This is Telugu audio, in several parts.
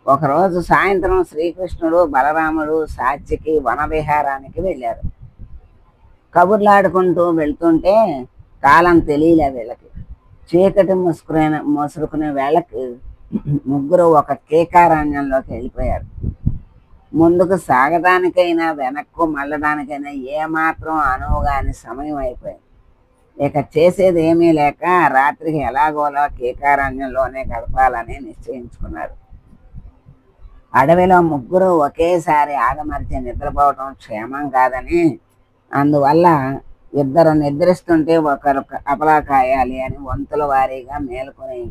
ఒకరోజు సాయంత్రం శ్రీకృష్ణుడు బలరాముడు సాత్యకి వనవిహారానికి వెళ్ళారు. కబుర్లాడుకుంటూ వెళ్తుంటే కాలం తెలియలే వీళ్ళకి. చీకటి ముసురుకునే వేళకి ముగ్గురు ఒక కేకారణ్యంలోకి వెళ్ళిపోయారు. ముందుకు సాగడానికైనా వెనక్కు మళ్ళడానికైనా ఏమాత్రం అనువుగాని సమయం అయిపోయింది. ఇక చేసేది ఏమీ లేక రాత్రికి ఎలాగోలా కేకారణ్యంలోనే గడపాలని నిశ్చయించుకున్నారు. అడవిలో ముగ్గురు ఒకేసారి ఆగమరిచి నిద్రపోవటం క్షేమం కాదని, అందువల్ల ఇద్దరు నిద్రిస్తుంటే ఒకరు కాపలా కాయాలి అని వంతుల వారీగా మేలుకొని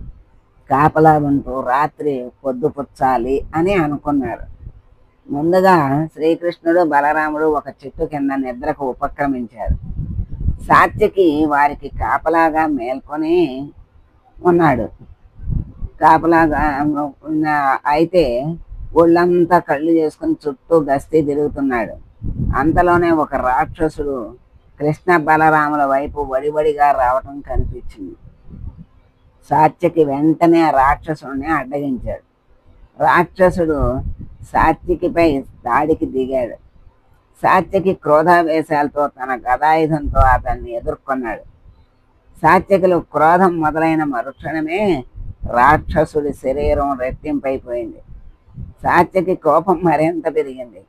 కాపలా ఉంటూ రాత్రి పొద్దుపుచ్చాలి అని అనుకున్నారు. ముందుగా శ్రీకృష్ణుడు బలరాముడు ఒక చెట్టు కింద నిద్రకు ఉపక్రమించారు. సాత్యకి వారికి కాపలాగా మేల్కొని ఉన్నాడు. కాపలాగా అయితే ఒళ్ళంతా కళ్ళు చేసుకుని చుట్టూ గస్తీ తిరుగుతున్నాడు. అంతలోనే ఒక రాక్షసుడు కృష్ణ బలరాముల వైపు వడివడిగా రావటం కనిపించింది. సాత్యకి వెంటనే ఆ రాక్షసుడిని అడ్డగించాడు. రాక్షసుడు సాత్యకిపై దాడికి దిగాడు. సాత్యకి క్రోధావేశాలతో తన గదాయుధంతో అతన్ని ఎదుర్కొన్నాడు. సాత్యకిలో క్రోధం మొదలైన మరుక్షణమే రాక్షసుడి శరీరం రెట్టింపైపోయింది. సాత్యకి కోపం మరింత పెరిగింది.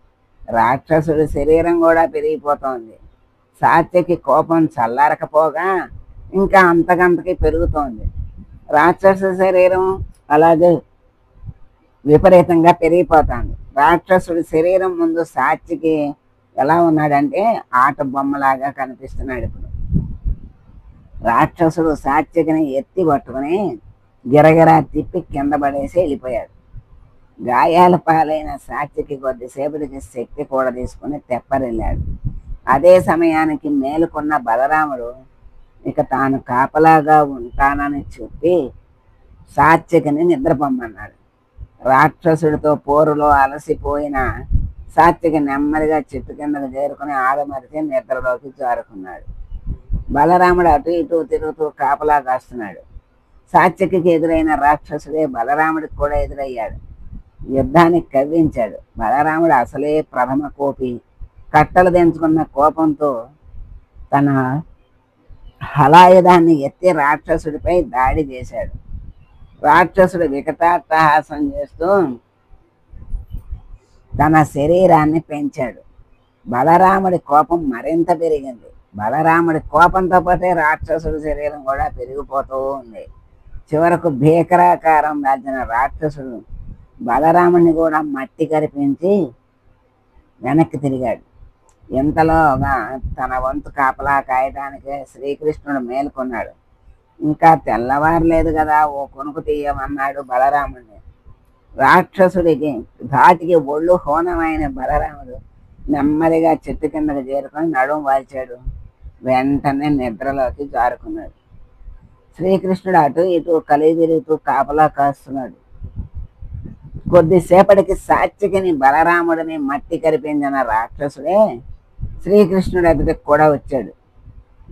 రాక్షసుడి శరీరం కూడా పెరిగిపోతోంది. సాత్యకి కోపం చల్లారకపోగా ఇంకా అంతకంతకి పెరుగుతోంది. రాక్షస శరీరం అలాగే విపరీతంగా పెరిగిపోతుంది. రాక్షసుడి శరీరం ముందు సాత్యకి ఎలా ఉన్నాడంటే ఆట బొమ్మలాగా కనిపిస్తున్నాడు. ఇప్పుడు రాక్షసుడు సాత్యకిని ఎత్తి పట్టుకుని గిరగిరా తిప్పి కింద పడేసి వెళ్ళిపోయాడు. గాయాల పాలైన సాత్యకి కొద్దిసేపటికి శక్తి కూడా తీసుకుని తెప్పరిల్లాడు. అదే సమయానికి మేలుకున్న బలరాముడు ఇక తాను కాపలాగా ఉంటానని చెప్పి సాత్యకిని నిద్రపొమ్మన్నాడు. రాక్షసుడితో పోరులో అలసిపోయిన సాత్యకి నెమ్మదిగా చెట్టు కిందకు చేరుకుని ఆడమరిచి నిద్రలోకి జారుకున్నాడు. బలరాముడు అటు ఇటు తిరుగుతూ కాపలా కాస్తున్నాడు. సాత్యకి ఎదురైన రాక్షసుడే బలరాముడికి కూడా ఎదురయ్యాడు. యుద్ధానికి కవ్వించాడు. బలరాముడు అసలే ప్రథమ కోపి. కట్టలు దించుకున్న కోపంతో తన హలాయుధాన్ని ఎత్తి రాక్షసుడిపై దాడి చేశాడు. రాక్షసుడు వికటాట్టహాసం చేస్తూ తన శరీరాన్ని పెంచాడు. బలరాముడి కోపం మరింత పెరిగింది. బలరాముడి కోపంతో పాటే రాక్షసుడి శరీరం కూడా పెరిగిపోతూ ఉంది. చివరకు భీకరాకారం దాల్చిన రాక్షసుడు బలరాముడిని కూడా మట్టి కరిపించి వెనక్కి తిరిగాడు. ఇంతలోగా తన వంతు కాపలా కాయటానికి శ్రీకృష్ణుడు మేలుకున్నాడు. ఇంకా తెల్లవారలేదు కదా, ఓ కొనుకు తీయమన్నాడు బలరాముడిని. రాక్షసుడికి ధాటికి ఒళ్ళు హోనమైన బలరాముడు నెమ్మదిగా చెట్టు కిందకు చేరుకొని నడుం వాల్చాడు. వెంటనే నిద్రలోకి జారుకున్నాడు. శ్రీకృష్ణుడు అటు ఇటు కలిదిరుగుతూ కాపలా కాస్తున్నాడు. కొద్దిసేపటికి సాత్యకిని బలరాముడిని మట్టి కరిపించిన రాక్షసుడే శ్రీకృష్ణుడు ఎదుటికి కూడా వచ్చాడు.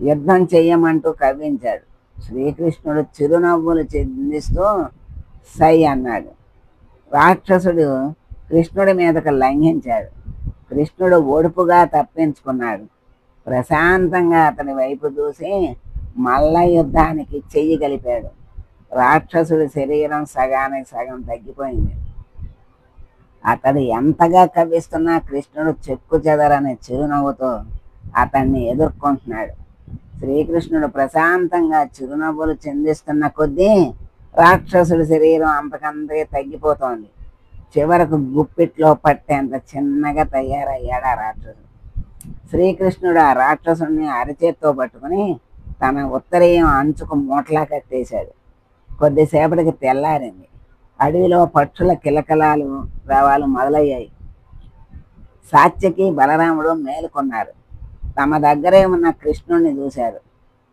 యుద్ధం చెయ్యమంటూ కవ్వించాడు. శ్రీకృష్ణుడు చిరునవ్వులు చిందిస్తూ సై అన్నాడు. రాక్షసుడు కృష్ణుడి మీదకు లంఘించాడు. కృష్ణుడు ఓడుపుగా తప్పించుకున్నాడు. ప్రశాంతంగా అతని వైపు చూసి మల్ల యుద్ధానికి చెయ్యి కలిపాడు. రాక్షసుడి శరీరం సగానికి సగం తగ్గిపోయింది. అతడు ఎంతగా కవ్విస్తున్నా కృష్ణుడు చెక్కు చెదరని చిరునవ్వుతో అతన్ని ఎదుర్కొంటున్నాడు. శ్రీకృష్ణుడు ప్రశాంతంగా చిరునవ్వులు చిందిస్తున్న కొద్దీ రాక్షసుడి శరీరం అంతకంతకే తగ్గిపోతోంది. చివరకు గుప్పిట్లో పట్టేంత చిన్నగా తయారయ్యాడు ఆ రాక్షసుడు. శ్రీకృష్ణుడు ఆ రాక్షసుడిని అరచేత్తో పట్టుకుని తన ఉత్తరీయం అంచుకు మూటలా కట్టేశాడు. కొద్దిసేపటికి తెల్లారింది. అడవిలో పక్షుల కిలకలాలు రావాలు మొదలయ్యాయి. సాత్యకి బలరాముడు మేలుకొన్నారు. తమ దగ్గరే ఉన్న కృష్ణుడిని చూశారు.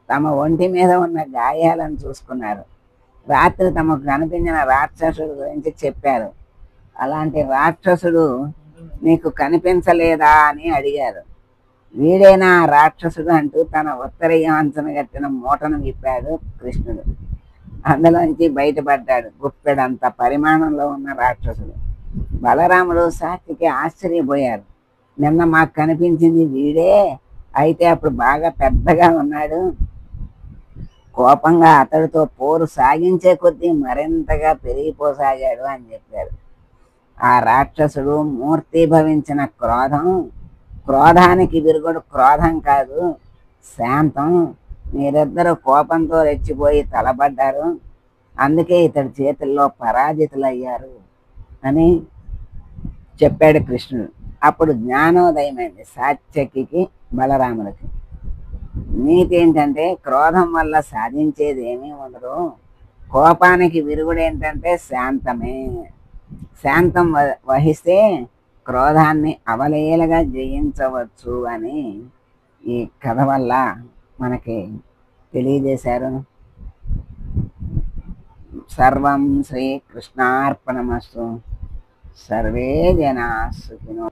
తమ ఒంటి మీద ఉన్న గాయాలను చూసుకున్నారు. రాత్రి తమకు కనిపించిన రాక్షసుడు గురించి చెప్పారు. అలాంటి రాక్షసుడు నీకు కనిపించలేదా అని అడిగారు. వీడేనా రాక్షసుడు అంటూ తన ఉత్తరీయం అంచున కట్టిన మూటను విప్పాడు కృష్ణుడు. అందులోంచి బయటపడ్డాడు గుప్పెడంత పరిమాణంలో ఉన్న రాక్షసుడు. బలరాముడు సాత్వికి ఆశ్చర్యపోయారు. నిన్న మాకు కనిపించింది వీడే, అయితే అప్పుడు బాగా పెద్దగా ఉన్నాడు. కోపంగా అతడితో పోరు సాగించే కొద్దీ మరింతగా పెరిగిపోసాగాడు అని చెప్పారు. ఆ రాక్షసుడు మూర్తీభవించిన క్రోధం, క్రోధానికి విరుగుడు క్రోధం కాదు, శాంతం. మీరిద్దరూ కోపంతో రెచ్చిపోయి తలబడ్డారు, అందుకే ఇతడి చేతుల్లో పరాజితులయ్యారు అని చెప్పాడు కృష్ణుడు. అప్పుడు జ్ఞానోదయమైంది సాత్యకికి, బలరాముడికి. నీతి ఏంటంటే క్రోధం వల్ల సాధించేది ఏమీ ఉండదు, కోపానికి విరుగుడు ఏంటంటే శాంతమే. శాంతం వహిస్తే క్రోధాన్ని అవలీలగా జయించవచ్చు అని ఈ కథ వల్ల మనకి తెలియజేశారు. సర్వం శ్రీకృష్ణార్పణమస్తు. సర్వే జనా సుఖినో